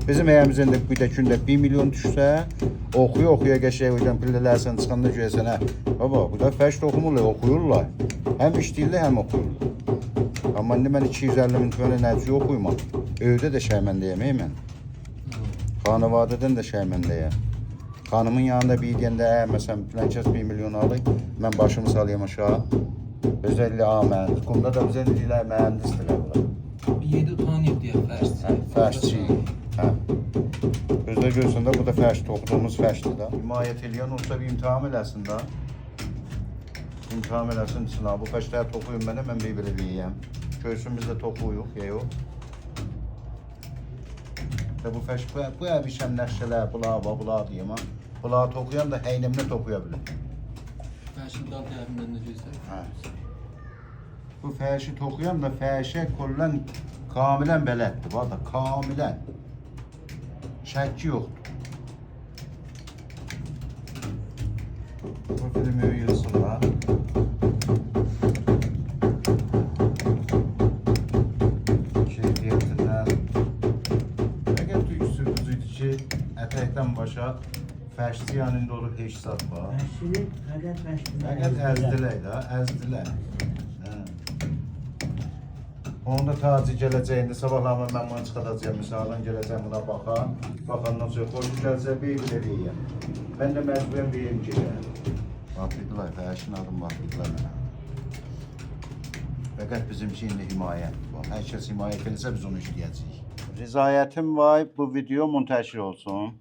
Bizim evimizin de bir de günde 1 milyon düşse, okuya geçe hocam pillelersen çıkanda göresen ha. Baba bu da fəş toxumurlar, okuyurlar. Hem işləyirlər, hem okuyurlar. Amma indi mən 250 min tüməni nəticə oxuyma. Evdə də şəhməndəyəm, mən. Xanavadədən də şəhməndəyəm. Xanımın yanında bir deyəndə, məsələn, filankəs 1 milyon alır, mən başımı salayım aşağı. Özellikle mən, kumda da bizə deyirlər, mühəndisdirlər bunlar. Bir 7 tanıyıb deyə fərsçi. Fəşçi. Hə. Özdə görsən də bu da fəş, toxuduğumuz fəşdir də. Himayət eləyən olsa bir imtahan eləsin də. İmtahan eləsin sınav. Bu fəşləri toxuyum mənə, mən bir belə deyəyəm. Görsün biz də toxuyuq, ya yox. Bu fəş, bu əbişəm nəşələr, bula deyəm ha. Bula toxuyan da həynəmlə toxuya bilir. Fəşin dal tərəfindən də göstərir. Hə. Bu fəşi toxuyan da fəşə kollən kamilən bələddir, var da, kamilən. Şəkki yoxdur. Bu filmi yığsınlar. Keyfiyyətindən. Əgər düzüydü ki, ətəkdən başa fəşli yanında olur heç zat var. Fəqət əzdilər də, əzdilər. Onda tacı gələcəyində sabahlamı mən bunu çıxadacağım, misalən gələcəm buna baxan. Baxandan sonra xoş gəlsə bir deyəm. Mən də məcburiyyəm deyim ki, vaxtlıqlar, fəhəşin adım vaxtlıqlar mənə. Fəqət bizim ki, indi himayət var. Hər kəs himayət edilsə biz onu işləyəcəyik. Rizayətim var, bu video montajı olsun.